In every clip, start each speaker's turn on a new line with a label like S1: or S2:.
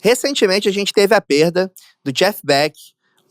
S1: Recentemente, a gente teve a perda do Jeff Beck,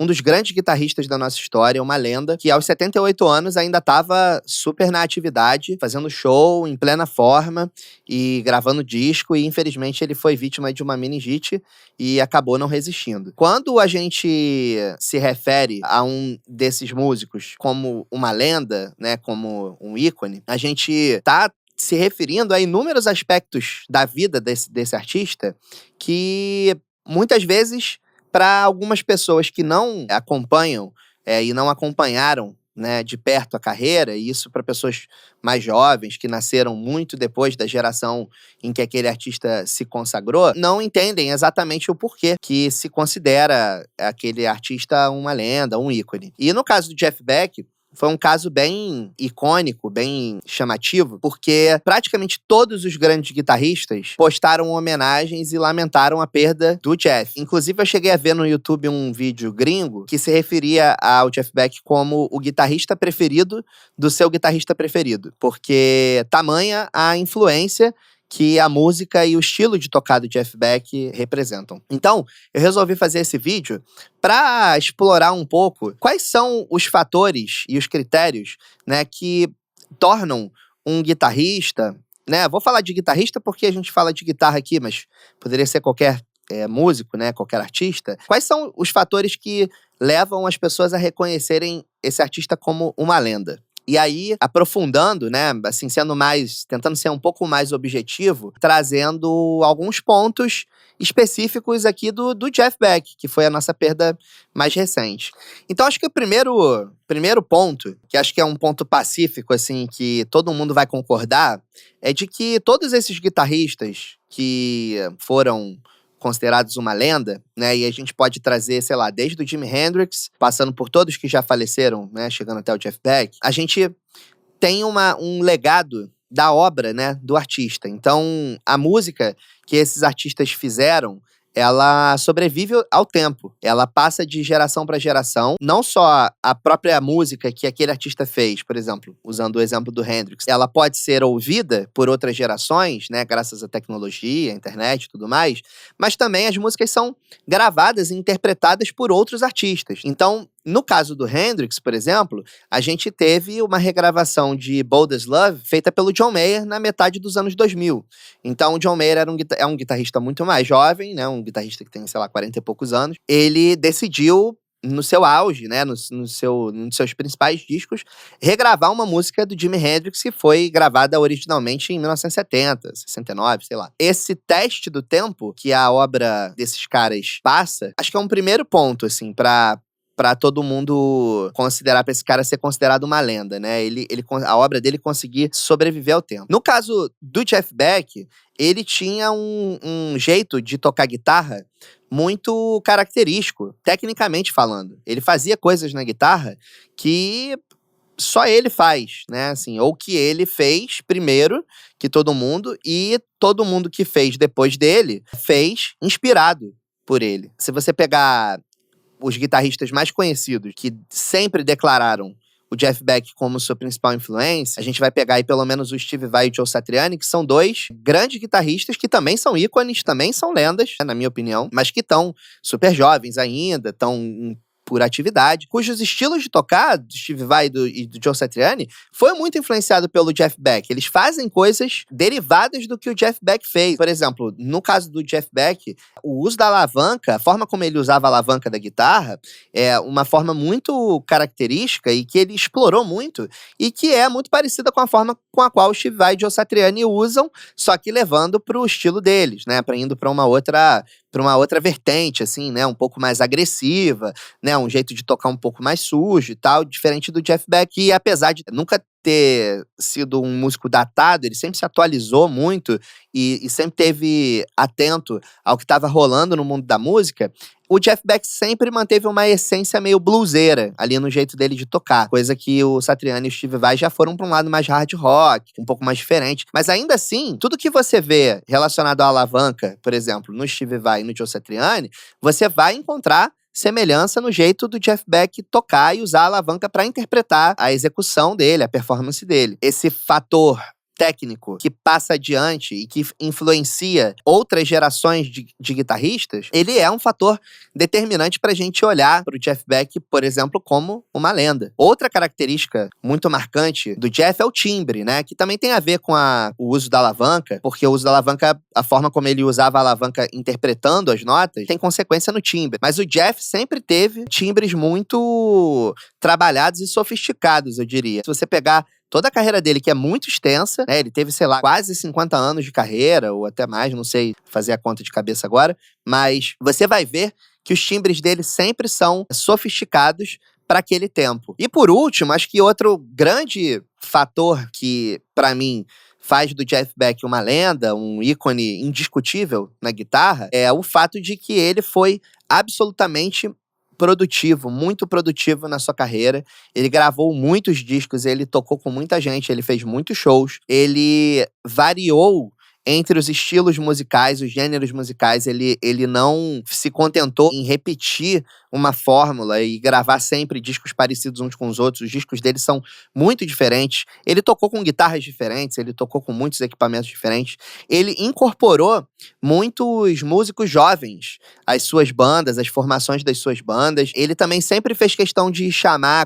S1: um dos grandes guitarristas da nossa história, uma lenda, que aos 78 anos ainda estava super na atividade, fazendo show, em plena forma e gravando disco, e infelizmente ele foi vítima de uma meningite e acabou não resistindo. Quando a gente se refere a um desses músicos como uma lenda, né, como um ícone, a gente tá se referindo a inúmeros aspectos da vida desse artista que muitas vezes, para algumas pessoas que não acompanham e não acompanharam, né, de perto a carreira, e isso para pessoas mais jovens, que nasceram muito depois da geração em que aquele artista se consagrou, não entendem exatamente o porquê que se considera aquele artista uma lenda, um ícone. E no caso do Jeff Beck, foi um caso bem icônico, bem chamativo, porque praticamente todos os grandes guitarristas postaram homenagens e lamentaram a perda do Jeff. Inclusive, eu cheguei a ver no YouTube um vídeo gringo que se referia ao Jeff Beck como o guitarrista preferido do seu guitarrista preferido, porque tamanha a influência que a música e o estilo de tocar do Jeff Beck representam. Então, eu resolvi fazer esse vídeo para explorar um pouco quais são os fatores e os critérios, né, que tornam um guitarrista, né? Vou falar de guitarrista porque a gente fala de guitarra aqui, mas poderia ser qualquer músico, né, qualquer artista. Quais são os fatores que levam as pessoas a reconhecerem esse artista como uma lenda? E aí, aprofundando, né, assim, tentando ser um pouco mais objetivo, trazendo alguns pontos específicos aqui do Jeff Beck, que foi a nossa perda mais recente. Então, acho que o primeiro ponto, que acho que é um ponto pacífico, assim, que todo mundo vai concordar, é de que todos esses guitarristas que foram considerados uma lenda, né? E a gente pode trazer, sei lá, desde o Jimi Hendrix, passando por todos que já faleceram, né? Chegando até o Jeff Beck. A gente tem um legado da obra, né? Do artista. Então, a música que esses artistas fizeram, ela sobrevive ao tempo. Ela passa de geração para geração. Não só a própria música que aquele artista fez, por exemplo, usando o exemplo do Hendrix, ela pode ser ouvida por outras gerações, né, graças à tecnologia, à internet e tudo mais, mas também as músicas são gravadas e interpretadas por outros artistas. Então, no caso do Hendrix, por exemplo, a gente teve uma regravação de Bold as Love feita pelo John Mayer na metade dos anos 2000. Então, o John Mayer é um guitarrista muito mais jovem, né? Um guitarrista que tem, sei lá, 40 e poucos anos. Ele decidiu, no seu auge, né? Nos seus principais discos, regravar uma música do Jimi Hendrix que foi gravada originalmente em 1970, 69, sei lá. Esse teste do tempo que a obra desses caras passa, acho que é um primeiro ponto, assim, pra todo mundo considerar, pra esse cara ser considerado uma lenda, né? A obra dele conseguir sobreviver ao tempo. No caso do Jeff Beck, ele tinha um jeito de tocar guitarra muito característico, tecnicamente falando. Ele fazia coisas na guitarra que só ele faz, né? Assim, ou que ele fez primeiro que todo mundo, e todo mundo que fez depois dele fez inspirado por ele. Se você pegar os guitarristas mais conhecidos, que sempre declararam o Jeff Beck como sua principal influência, a gente vai pegar aí pelo menos o Steve Vai e o Joe Satriani, que são dois grandes guitarristas que também são ícones, também são lendas, né, na minha opinião, mas que estão super jovens ainda, estão por atividade, cujos estilos de tocar, do Steve Vai e do Joe Satriani, foi muito influenciado pelo Jeff Beck. Eles fazem coisas derivadas do que o Jeff Beck fez. Por exemplo, no caso do Jeff Beck, o uso da alavanca, a forma como ele usava a alavanca da guitarra, é uma forma muito característica e que ele explorou muito, e que é muito parecida com a forma com a qual o Steve Vai e o Joe Satriani usam, só que levando para o estilo deles, né? Indo para uma outra vertente, assim, né? Um pouco mais agressiva, né? Um jeito de tocar um pouco mais sujo e tal, diferente do Jeff Beck, que apesar de nunca ter sido um músico datado, ele sempre se atualizou muito e sempre teve atento ao que estava rolando no mundo da música. O Jeff Beck sempre manteve uma essência meio bluseira ali no jeito dele de tocar, coisa que o Satriani e o Steve Vai já foram para um lado mais hard rock, um pouco mais diferente. Mas ainda assim, tudo que você vê relacionado à alavanca, por exemplo, no Steve Vai e no Joe Satriani, você vai encontrar semelhança no jeito do Jeff Beck tocar e usar a alavanca para interpretar a execução dele, a performance dele. Esse fator técnico que passa adiante e que influencia outras gerações de guitarristas, ele é um fator determinante pra gente olhar pro Jeff Beck, por exemplo, como uma lenda. Outra característica muito marcante do Jeff é o timbre, né? Que também tem a ver com o uso da alavanca, porque o uso da alavanca, a forma como ele usava a alavanca interpretando as notas, tem consequência no timbre. Mas o Jeff sempre teve timbres muito trabalhados e sofisticados, eu diria. Se você pegar toda a carreira dele, que é muito extensa, né? Ele teve, sei lá, quase 50 anos de carreira, ou até mais, não sei fazer a conta de cabeça agora, mas você vai ver que os timbres dele sempre são sofisticados para aquele tempo. E por último, acho que outro grande fator que, para mim, faz do Jeff Beck uma lenda, um ícone indiscutível na guitarra, é o fato de que ele foi absolutamente produtivo, muito produtivo na sua carreira. Ele gravou muitos discos, ele tocou com muita gente, ele fez muitos shows, ele variou entre os estilos musicais, os gêneros musicais. Ele não se contentou em repetir uma fórmula e gravar sempre discos parecidos uns com os outros. Os discos dele são muito diferentes. Ele tocou com guitarras diferentes, ele tocou com muitos equipamentos diferentes. Ele incorporou muitos músicos jovens às suas bandas, às formações das suas bandas. Ele também sempre fez questão de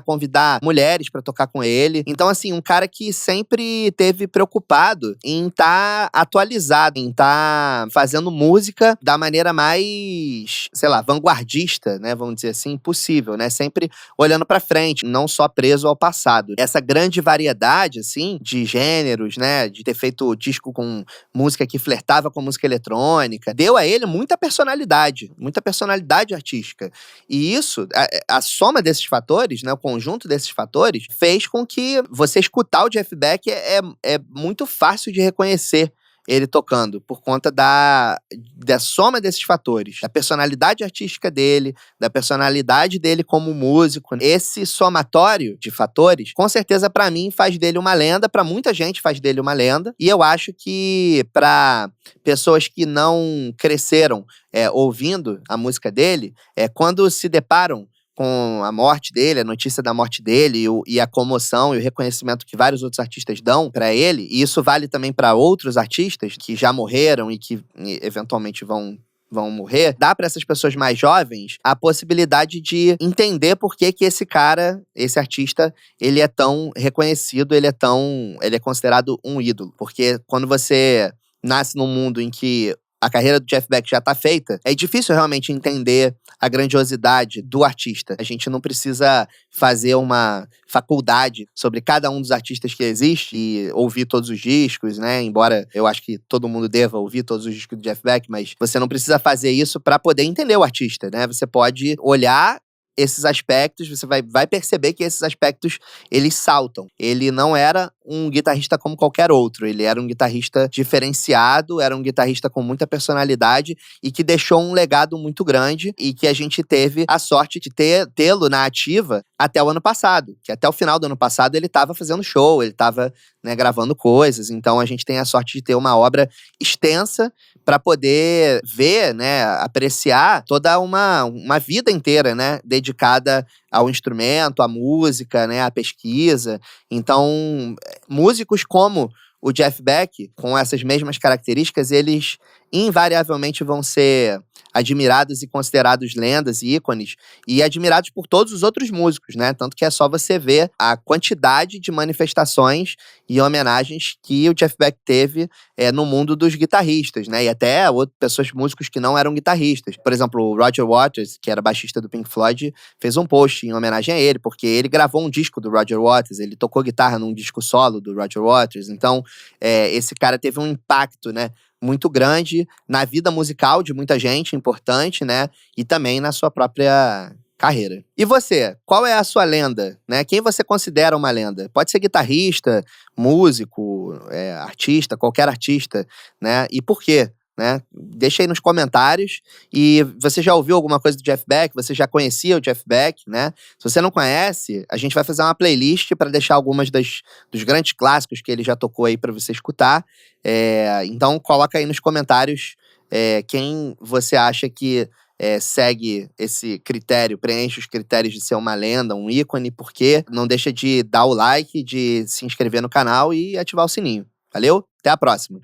S1: convidar mulheres para tocar com ele. Então, assim, um cara que sempre teve preocupado em estar atualizado, em estar fazendo música da maneira mais, sei lá, vanguardista, né? Vamos dizer assim, possível, né? Sempre olhando pra frente, não só preso ao passado. Essa grande variedade, assim, de gêneros, né? De ter feito disco com música que flertava com música eletrônica, deu a ele muita personalidade artística. E isso, a soma desses fatores, né? O conjunto desses fatores, fez com que você escutar o Jeff Beck é muito fácil de reconhecer ele tocando, por conta da soma desses fatores, da personalidade artística dele, da personalidade dele como músico. Esse somatório de fatores, com certeza, pra mim, faz dele uma lenda, pra muita gente faz dele uma lenda, e eu acho que pra pessoas que não cresceram ouvindo a música dele, quando se deparam com a morte dele, a notícia da morte dele e a comoção e o reconhecimento que vários outros artistas dão pra ele, e isso vale também pra outros artistas que já morreram e que eventualmente vão morrer, dá pra essas pessoas mais jovens a possibilidade de entender por que esse cara, esse artista, ele é tão reconhecido, ele é considerado um ídolo. Porque quando você nasce num mundo em que a carreira do Jeff Beck já tá feita, é difícil realmente entender a grandiosidade do artista. A gente não precisa fazer uma faculdade sobre cada um dos artistas que existe e ouvir todos os discos, né? Embora eu acho que todo mundo deva ouvir todos os discos do Jeff Beck, mas você não precisa fazer isso pra poder entender o artista, né? Você pode olhar esses aspectos, você vai perceber que esses aspectos, eles saltam. Ele não era um guitarrista como qualquer outro. Ele era um guitarrista diferenciado, era um guitarrista com muita personalidade e que deixou um legado muito grande e que a gente teve a sorte de tê-lo na ativa até o ano passado. Que até o final do ano passado ele estava fazendo show, ele estava, né, gravando coisas. Então a gente tem a sorte de ter uma obra extensa para poder ver, né, apreciar toda uma vida inteira, né, dedicada ao instrumento, à música, né, à pesquisa. Então, músicos como o Jeff Beck, com essas mesmas características, eles invariavelmente vão ser admirados e considerados lendas e ícones, e admirados por todos os outros músicos, né? Tanto que é só você ver a quantidade de manifestações e homenagens que o Jeff Beck teve no mundo dos guitarristas, né? E até pessoas, músicos que não eram guitarristas. Por exemplo, o Roger Waters, que era baixista do Pink Floyd, fez um post em homenagem a ele, porque ele gravou um disco do Roger Waters, ele tocou guitarra num disco solo do Roger Waters. Então, esse cara teve um impacto, né, muito grande na vida musical de muita gente, importante, né? E também na sua própria carreira. E você, qual é a sua lenda, né? Quem você considera uma lenda? Pode ser guitarrista, músico, artista, qualquer artista, né? E por quê? Né? Deixa aí nos comentários. E você já ouviu alguma coisa do Jeff Beck? Você já conhecia o Jeff Beck, né? Se você não conhece, a gente vai fazer uma playlist para deixar algumas dos grandes clássicos que ele já tocou aí para você escutar. Então coloca aí nos comentários quem você acha que segue esse critério, preenche os critérios de ser uma lenda, um ícone, porque não deixa de dar o like, de se inscrever no canal e ativar o sininho. Valeu, até a próxima.